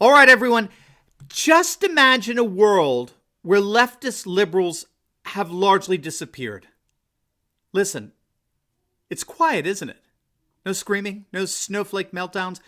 All right, everyone. Just imagine a world where leftist liberals have largely disappeared. Listen, it's quiet, isn't it? No screaming, no snowflake meltdowns.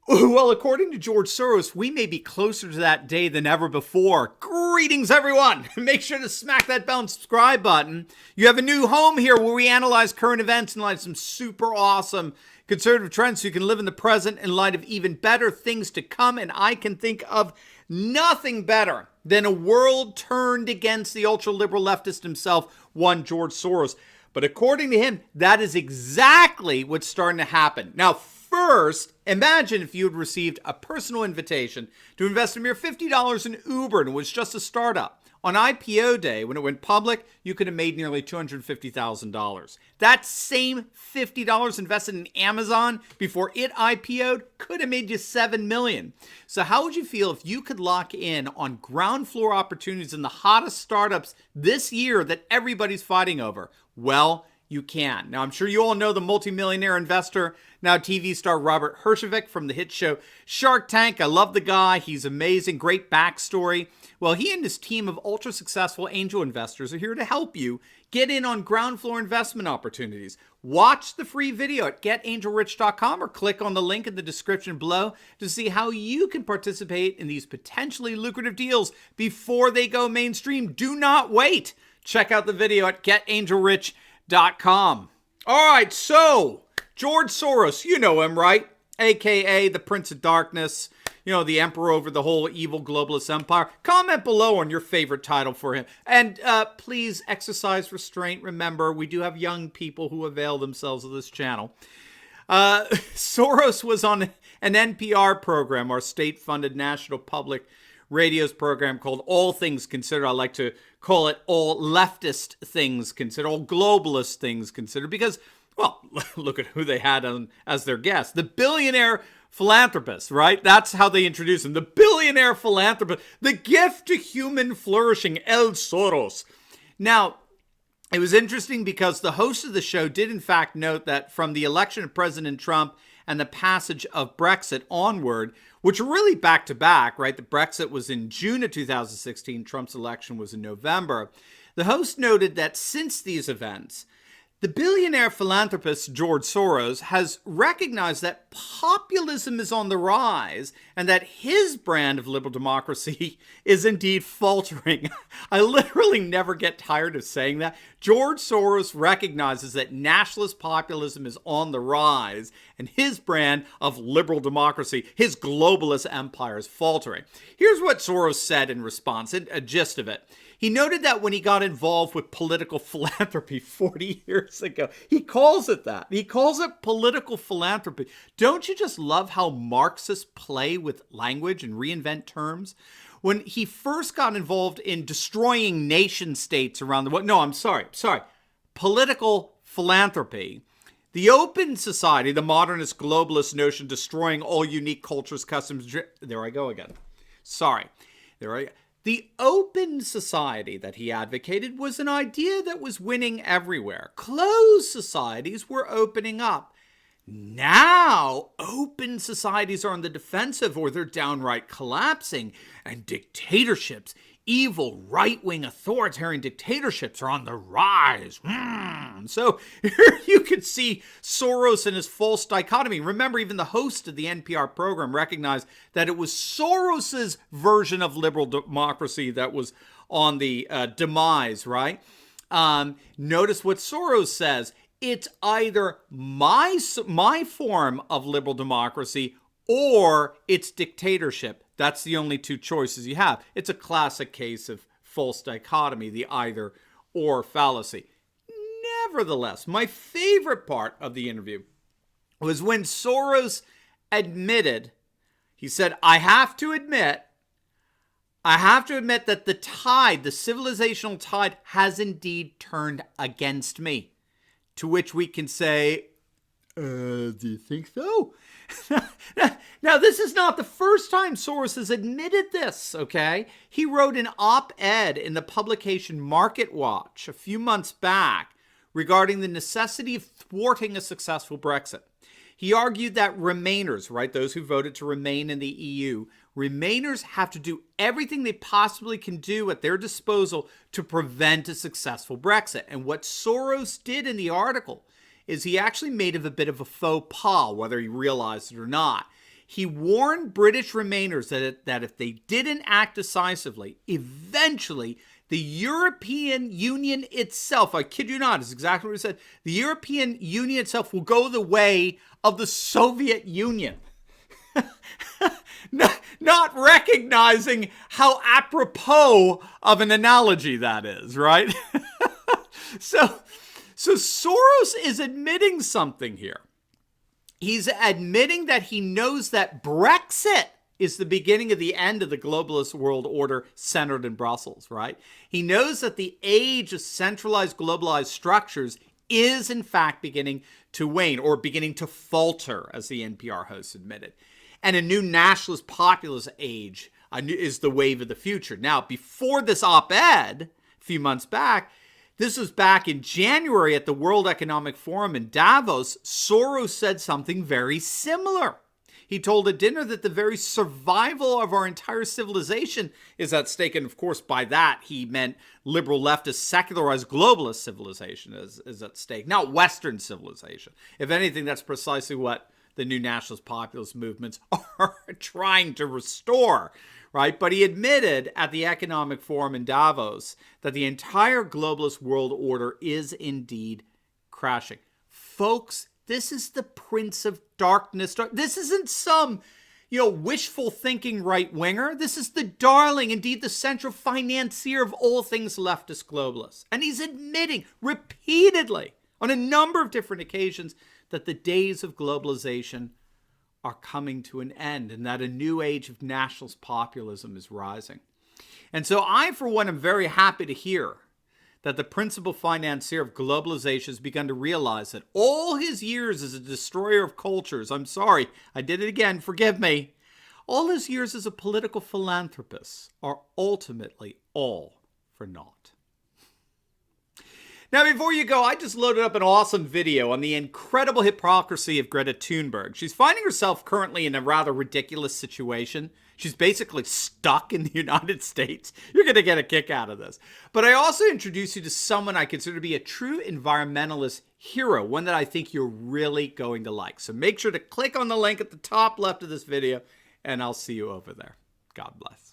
Well, according to George Soros, we may be closer to that day than ever before. Greetings, everyone! Make sure to smack that bell and subscribe button. You have a new home here where we analyze current events in light of some super awesome conservative trends so you can live in the present in light of even better things to come. And I can think of nothing better than a world turned against the ultra-liberal leftist himself, one George Soros. But according to him, that is exactly what's starting to happen. Now, first, imagine if you had received a personal invitation to invest a mere $50 in Uber and it was just a startup. On IPO day, when it went public, you could have made nearly $250,000. That same $50 invested in Amazon before it IPO'd could have made you $7 million. So how would you feel if you could lock in on ground floor opportunities in the hottest startups this year that everybody's fighting over? Well, you can. Now, I'm sure you all know the multimillionaire investor, now TV star Robert Herjavec from the hit show Shark Tank. I love the guy. He's amazing. Great backstory. Well, he and his team of ultra-successful angel investors are here to help you get in on ground floor investment opportunities. Watch the free video at getangelrich.com or click on the link in the description below to see how you can participate in these potentially lucrative deals before they go mainstream. Do not wait. Check out the video at getangelrich.com. All right, so George Soros, you know him, right? AKA the Prince of Darkness, the emperor over the whole evil globalist empire. Comment below on your favorite title for him. And please exercise restraint. Remember, we do have young people who avail themselves of this channel. Soros was on an NPR program, our state-funded national public radio's program called All Things Considered. I like to call it All Leftist Things Considered, All Globalist Things Considered, because, well, look at who they had on as their guest. The billionaire philanthropist, right? That's how they introduce him. The billionaire philanthropist, the gift to human flourishing, El Soros. Now, it was interesting because the host of the show did in fact note that from the election of President Trump and the passage of Brexit onward, which are really back to back, right? The Brexit was in June of 2016. Trump's election was in November. The host noted that since these events, the billionaire philanthropist George Soros has recognized that populism is on the rise and that his brand of liberal democracy is indeed faltering. I literally never get tired of saying that. George Soros recognizes that nationalist populism is on the rise and his brand of liberal democracy, his globalist empire, is faltering. Here's what Soros said in response, a gist of it. He noted that when he got involved with political philanthropy 40 years ago, he calls it that. He calls it political philanthropy. Don't you just love how Marxists play with language and reinvent terms? When he first got involved in destroying nation states around the world, political philanthropy, the open society, the modernist globalist notion, destroying all unique cultures, customs, there I go again. The open society that he advocated was an idea that was winning everywhere. Closed societies were opening up. Now, open societies are on the defensive or they're downright collapsing, and dictatorships, evil right-wing authoritarian dictatorships, are on the rise. So here you can see Soros and his false dichotomy. Remember, even the host of the NPR program recognized that it was Soros's version of liberal democracy that was on the demise, right? Notice what Soros says. It's either my form of liberal democracy or it's dictatorship. That's the only two choices you have. It's a classic case of false dichotomy, the either or fallacy. Nevertheless, my favorite part of the interview was when Soros admitted, he said, I have to admit that the tide, the civilizational tide, has indeed turned against me. To which we can say, do you think so? Now, this is not the first time Soros has admitted this, okay? He wrote an op-ed in the publication Market Watch a few months back regarding the necessity of thwarting a successful Brexit. He argued that Remainers, right, those who voted to remain in the EU, Remainers have to do everything they possibly can do at their disposal to prevent a successful Brexit. And what Soros did in the article is he actually made a bit of a faux pas, whether he realized it or not. He warned British Remainers that if they didn't act decisively, eventually the European Union itself, I kid you not, is exactly what he said, the European Union itself will go the way of the Soviet Union. Not recognizing how apropos of an analogy that is, right? So Soros is admitting something here. He's admitting that he knows that Brexit is the beginning of the end of the globalist world order centered in Brussels, right? He knows that the age of centralized globalized structures is in fact beginning to wane or beginning to falter, as the NPR host admitted. And a new nationalist populist age is the wave of the future. Now, before this op-ed, a few months back, this was back in January at the World Economic Forum in Davos, Soros said something very similar. He told a dinner that the very survival of our entire civilization is at stake. And of course, by that, he meant liberal, leftist, secularized, globalist civilization is at stake, not Western civilization. If anything, that's precisely what the new nationalist populist movements are trying to restore, right? But he admitted at the Economic Forum in Davos that the entire globalist world order is indeed crashing. Folks, this is the Prince of Darkness. This isn't some, wishful thinking right-winger. This is the darling, indeed the central financier of all things leftist globalists. And he's admitting repeatedly on a number of different occasions that the days of globalization are coming to an end and that a new age of nationalist populism is rising. And so I, for one, am very happy to hear that the principal financier of globalization has begun to realize that all his years as a destroyer of cultures, I'm sorry, I did it again, forgive me, all his years as a political philanthropist are ultimately all for naught. Now, before you go, I just loaded up an awesome video on the incredible hypocrisy of Greta Thunberg. She's finding herself currently in a rather ridiculous situation. She's basically stuck in the United States. You're going to get a kick out of this. But I also introduce you to someone I consider to be a true environmentalist hero, one that I think you're really going to like. So make sure to click on the link at the top left of this video, and I'll see you over there. God bless.